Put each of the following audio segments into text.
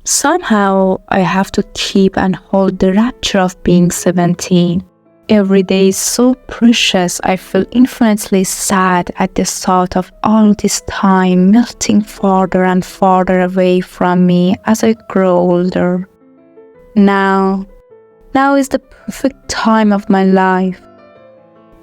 Somehow, I have to keep and hold the rapture of being 17. Every day is so precious, I feel infinitely sad at the thought of all this time melting farther and farther away from me as I grow older. Now is the perfect time of my life.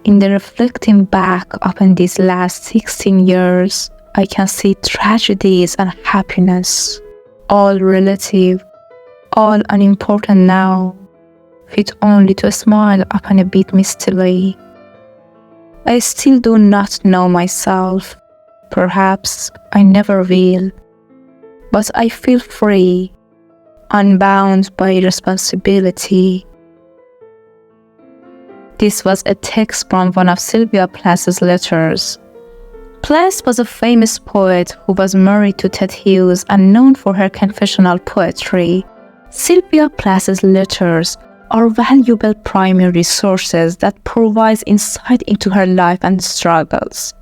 In the reflecting back upon these last 16 years, I can see tragedies and happiness, all relative, all unimportant now, fit only to smile upon a bit mistily. I still do not know myself. Perhaps I never will. But I feel free, unbound by responsibility. This was a text from one of Sylvia Plath's letters. Plath was a famous poet who was married to Ted Hughes and known for her confessional poetry. Sylvia Plath's letters are valuable primary sources that provide insight into her life and struggles.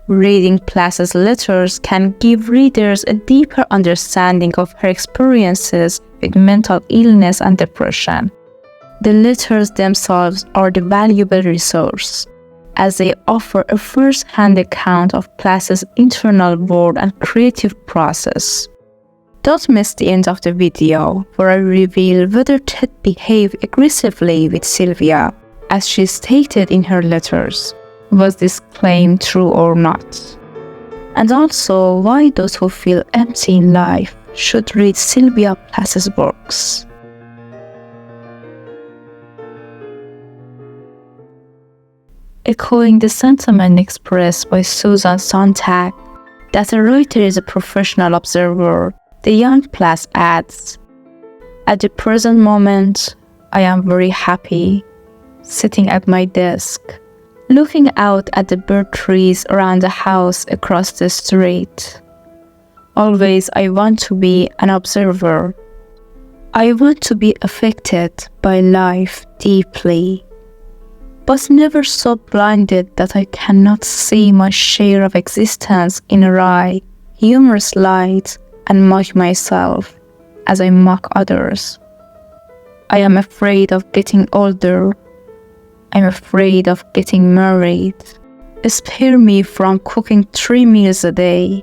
Reading Plath's letters can give readers a deeper understanding of her experiences with mental illness and depression. The letters themselves are the valuable resource, as they offer a first-hand account of Plath's internal world and creative process. Don't miss the end of the video, where I reveal whether Ted behaved aggressively with Sylvia, as she stated in her letters. Was this claim true or not? And also, why those who feel empty in life should read Sylvia Plath's works. Echoing the sentiment expressed by Susan Sontag, that a writer is a professional observer, the young Plath adds, "At the present moment, I am very happy, sitting at my desk, looking out at the bird trees around the house across the street. Always I want to be an observer. I want to be affected by life deeply, but never so blinded that I cannot see my share of existence in a wry, humorous light and mock myself as I mock others. I am afraid of getting older. I'm afraid of getting married. Spare me from cooking 3 meals a day.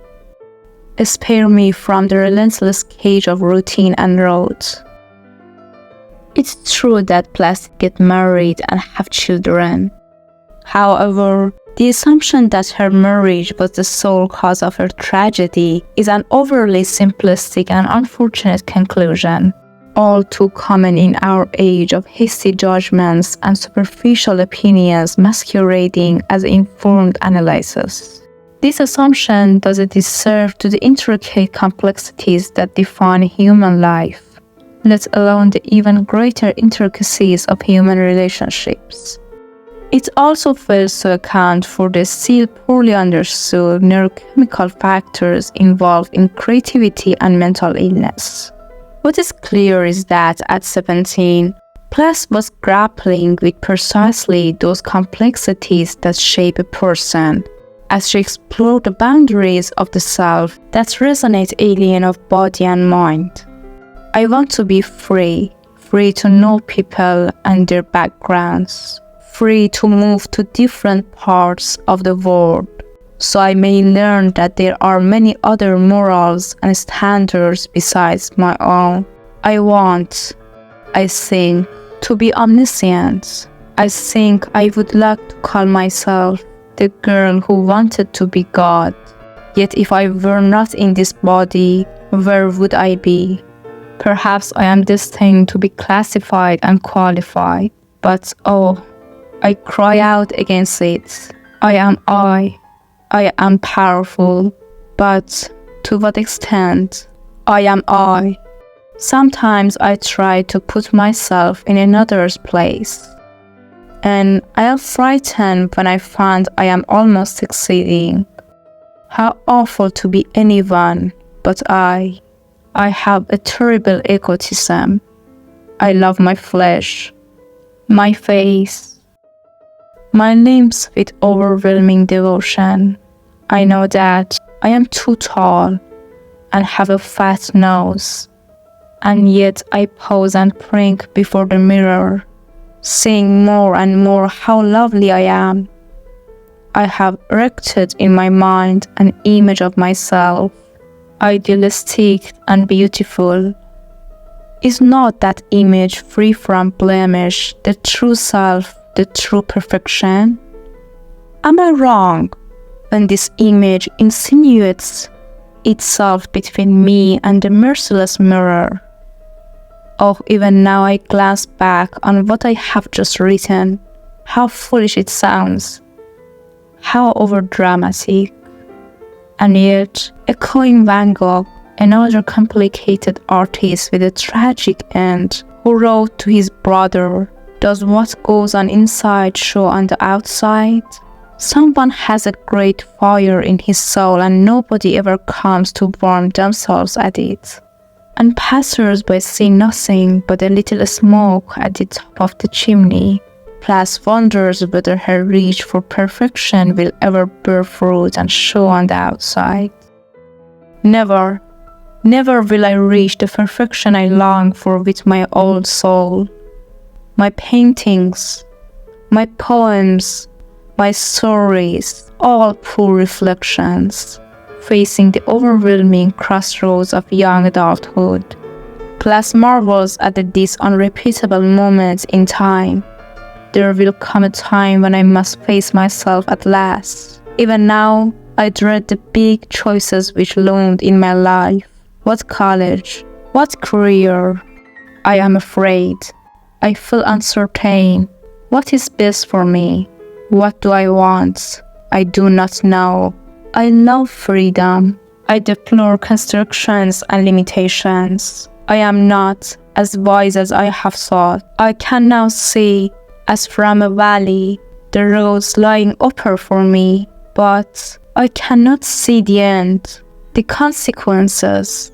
Spare me from the relentless cage of routine and rote." It's true that Plath get married and have children. However, the assumption that her marriage was the sole cause of her tragedy is an overly simplistic and unfortunate conclusion, all too common in our age of hasty judgments and superficial opinions masquerading as informed analysis. This assumption does a disservice to the intricate complexities that define human life, let alone the even greater intricacies of human relationships. It also fails to account for the still poorly understood neurochemical factors involved in creativity and mental illness. What is clear is that at 17, Plath was grappling with precisely those complexities that shape a person, as she explored the boundaries of the self that resonate alien of body and mind. I want to be free to know people and their backgrounds, free to move to different parts of the world, so I may learn that there are many other morals and standards besides my own. I think, to be omniscient. I think I would like to call myself the girl who wanted to be God. Yet if I were not in this body, where would I be? Perhaps I am destined to be classified and qualified, but I cry out against it. I am powerful, but to what extent? I am I. Sometimes I try to put myself in another's place, and I am frightened when I find I am almost succeeding. How awful to be anyone but I. I have a terrible egotism. I love my flesh, my face, my limbs with overwhelming devotion. I know that I am too tall and have a fat nose. and yet I pause and blink before the mirror, saying more and more how lovely I am. I have erected in my mind an image of myself, idealistic and beautiful. Is not that image free from blemish, the true self, the true perfection? Am I wrong when this image insinuates itself between me and the merciless mirror? Oh, even now I glance back on what I have just written. How foolish it sounds. How overdramatic. And yet, echoing Van Gogh, another complicated artist with a tragic end, who wrote to his brother, does what goes on inside show on the outside? Someone has a great fire in his soul and nobody ever comes to warm themselves at it. And passers-by see nothing but a little smoke at the top of the chimney. Plath wonders whether her reach for perfection will ever bear fruit and show on the outside. Never, never will I reach the perfection I long for with my old soul. My paintings, my poems, my stories, all poor reflections, facing the overwhelming crossroads of young adulthood. Plath marvels at these unrepeatable moments in time. There will come a time when I must face myself at last. Even now, I dread the big choices which loomed in my life. What college? What career? I am afraid. I feel uncertain. What is best for me? What do I want? I do not know. I love freedom. I deplore constrictions and limitations. I am not as wise as I have thought. I can now see, as from a valley, the roads lying open for me, but I cannot see the end, the consequences.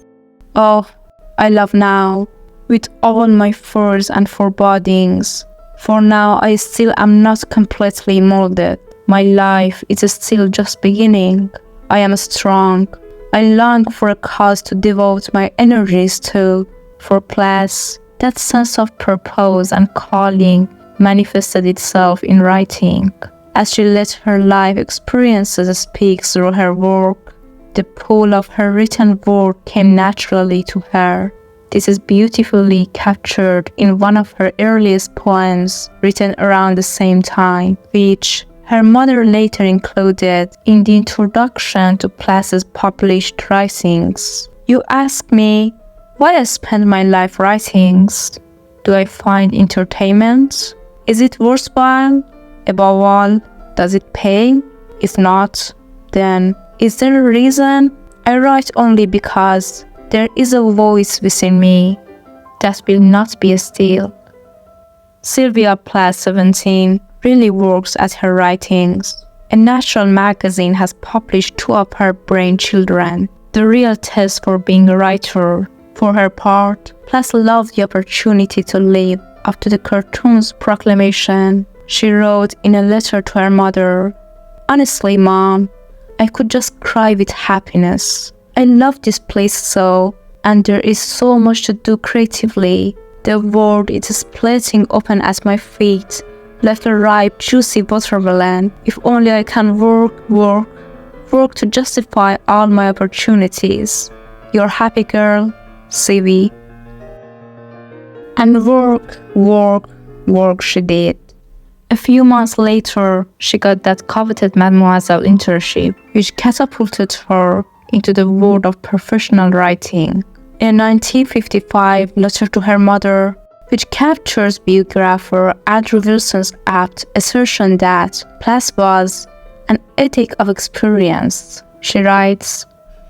Oh, I love now, with all my fears and forebodings, for now I still am not completely molded. My life is still just beginning. I am strong. I long for a cause to devote my energies to. For Plath, that sense of purpose and calling manifested itself in writing. As she let her life experiences speak through her work, the pull of her written word came naturally to her. This is beautifully captured in one of her earliest poems, written around the same time, which her mother later included in the introduction to Plath's published writings. You ask me why I spend my life writing. Do I find entertainment? Is it worthwhile? Above all, does it pay? If not, then is there a reason? I write only because there is a voice within me that will not be still. Sylvia Plath, 17, really works at her writings. A national magazine has published 2 of her brainchildren, the real test for being a writer. For her part, Plath loved the opportunity to live up to the cartoon's proclamation. She wrote in a letter to her mother, "Honestly, Mom, I could just cry with happiness. I love this place so, and there is so much to do creatively. The world is splitting open at my feet, like a ripe, juicy watermelon. If only I can work to justify all my opportunities. Your happy girl, Sylvie." And work she did. A few months later, she got that coveted Mademoiselle internship, which catapulted her into the world of professional writing. In a 1955 letter to her mother, which captures biographer Andrew Wilson's apt assertion that Plath was an ethic of experience, she writes,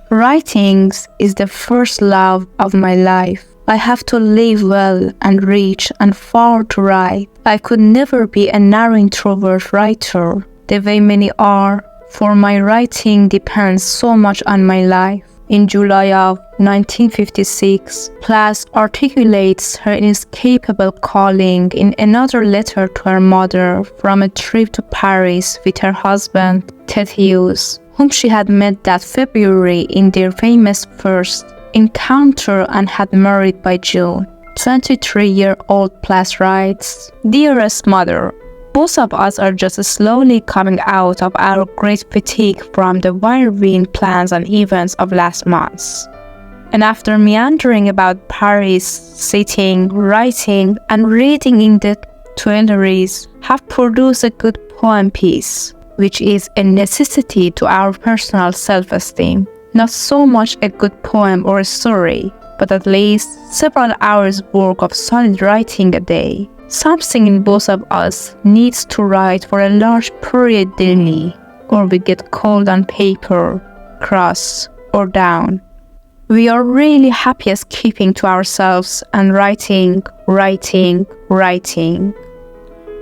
"Writing is the first love of my life. I have to live well and rich and far to write. I could never be a narrow introvert writer, the way many are, for my writing depends so much on my life." In July of 1956, Plath articulates her inescapable calling in another letter to her mother from a trip to Paris with her husband, Ted Hughes, whom she had met that February in their famous first encounter and had married by June. 23-year-old Plath writes, "Dearest mother, both of us are just slowly coming out of our great fatigue from the whirlwind plans and events of last month. And after meandering about Paris, sitting, writing, and reading in the Tuileries, have produced a good poem piece, which is a necessity to our personal self-esteem. Not so much a good poem or a story, but at least several hours' work of solid writing a day. Something in both of us needs to write for a large period daily, or we get cold on paper, cross, or down. We are really happiest keeping to ourselves and writing.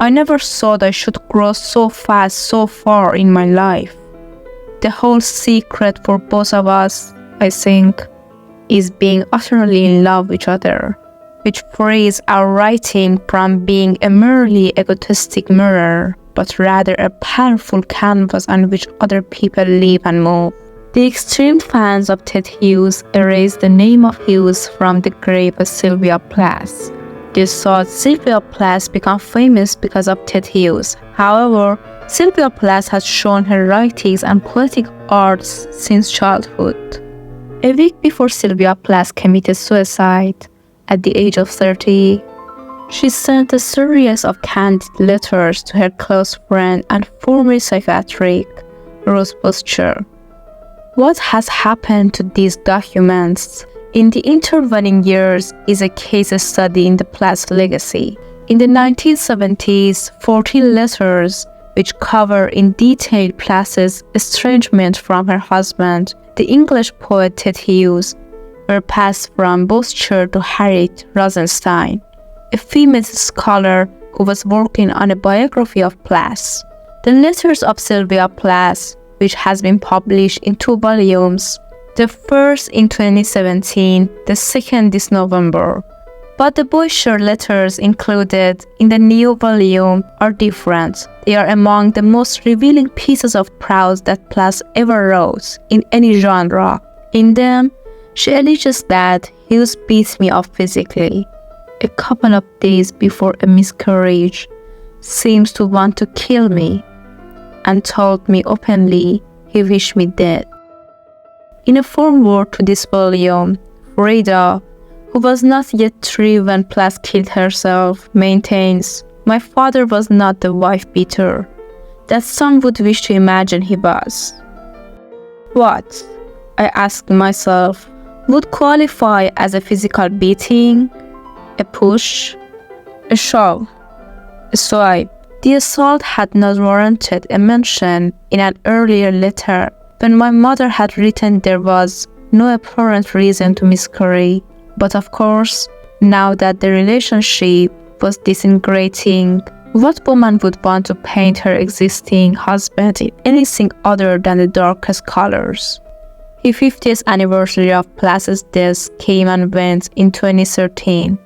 I never thought I should grow so fast so far in my life. The whole secret for both of us, I think, is being utterly in love with each other, which frees our writing from being a merely egotistic mirror, but rather a powerful canvas on which other people live and move." The extreme fans of Ted Hughes erased the name of Hughes from the grave of Sylvia Plath. They thought Sylvia Plath became famous because of Ted Hughes. However, Sylvia Plath has shown her writings and poetic arts since childhood. A week before Sylvia Plath committed suicide at the age of 30, she sent a series of candid letters to her close friend and former psychiatric, Rose Butcher. What has happened to these documents in the intervening years is a case study in the Plath legacy. In the 1970s, 14 letters, which cover in detail Plath's estrangement from her husband, the English poet Ted Hughes, were passed from Butcher to Harriet Rosenstein, a female scholar who was working on a biography of Plath. The letters of Sylvia Plath, which has been published in 2 volumes, the first in 2017, the second this November. But the Butcher letters included in the new volume are different. They are among the most revealing pieces of prose that Plath ever wrote in any genre. In them, she alleges that Hughes beat me up physically a couple of days before a miscarriage, seems to want to kill me, and told me openly he wished me dead. In a foreword to this volume, Frida, who was not yet 3 when Plath killed herself, maintains, "My father was not the wife-beater that some would wish to imagine he was." What, I asked myself, would qualify as a physical beating? A push? A shove? A swipe? The assault had not warranted a mention in an earlier letter when my mother had written there was no apparent reason to miscarry. But of course, now that the relationship was disintegrating, what woman would want to paint her existing husband in anything other than the darkest colors? The 50th anniversary of Plath's death came and went in 2013.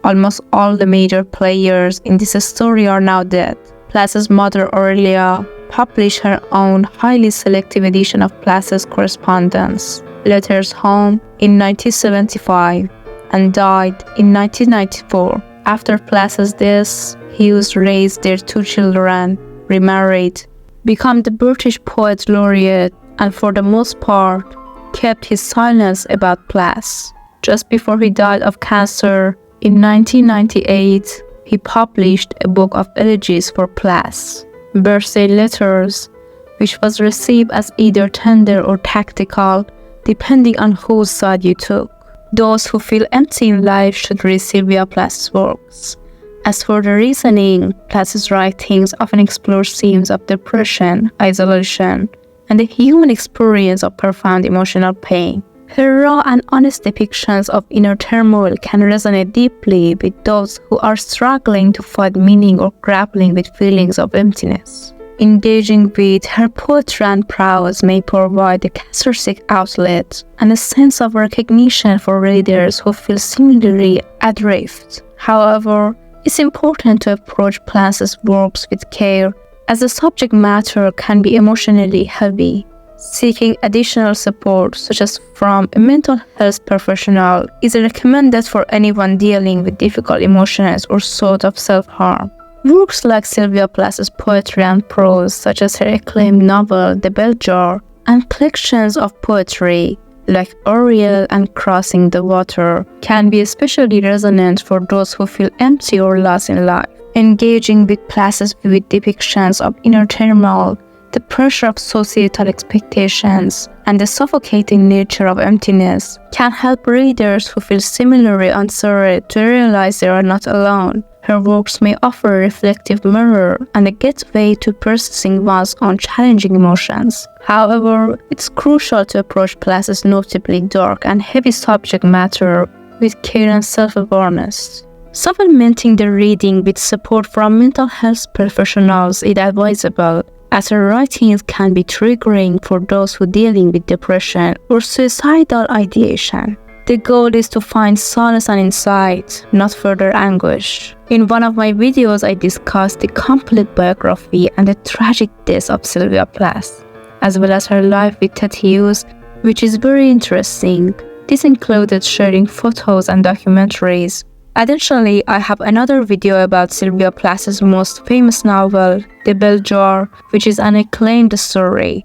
Almost all the major players in this story are now dead. Plath's mother, Aurelia, published her own highly selective edition of Plath's correspondence, Letters Home, in 1975, and died in 1994. After Plath's death, Hughes raised their 2 children, remarried, became the British Poet Laureate, and for the most part, kept his silence about Plath. Just before he died of cancer in 1998, he published a book of elegies for Plath, Birthday Letters, which was received as either tender or tactical, depending on whose side you took. Those who feel empty in life should read Sylvia Plath's works. As for the reasoning, Plath's writings often explore themes of depression, isolation, and the human experience of profound emotional pain. Her raw and honest depictions of inner turmoil can resonate deeply with those who are struggling to find meaning or grappling with feelings of emptiness. Engaging with her poetry and prose may provide a cathartic outlet and a sense of recognition for readers who feel similarly adrift. However, it's important to approach Plath's works with care, as the subject matter can be emotionally heavy. Seeking additional support, such as from a mental health professional, is recommended for anyone dealing with difficult emotions or sort of self-harm. Works like Sylvia Plath's poetry and prose, such as her acclaimed novel The Bell Jar, and collections of poetry like Oriel and Crossing the Water, can be especially resonant for those who feel empty or lost in life. Engaging with Plath's vivid depictions of inner turmoil, the pressure of societal expectations, and the suffocating nature of emptiness can help readers who feel similarly uncertain to realize they are not alone. Her works may offer a reflective mirror and a gateway to processing one's own challenging emotions. However, it's crucial to approach Plath's notably dark and heavy subject matter with care and self-awareness. Supplementing the reading with support from mental health professionals is advisable, as her writings can be triggering for those who are dealing with depression or suicidal ideation. The goal is to find solace and insight, not further anguish. In one of my videos, I discussed the complete biography and the tragic death of Sylvia Plath, as well as her life with Ted Hughes, which is very interesting. This included sharing photos and documentaries. Additionally, I have another video about Sylvia Plath's most famous novel, The Bell Jar, which is an acclaimed story.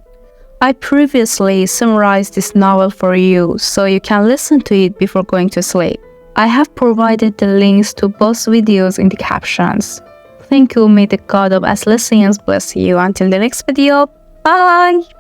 I previously summarized this novel for you, so you can listen to it before going to sleep. I have provided the links to both videos in the captions. Thank you, may the God of Atlassians bless you. Until the next video, bye!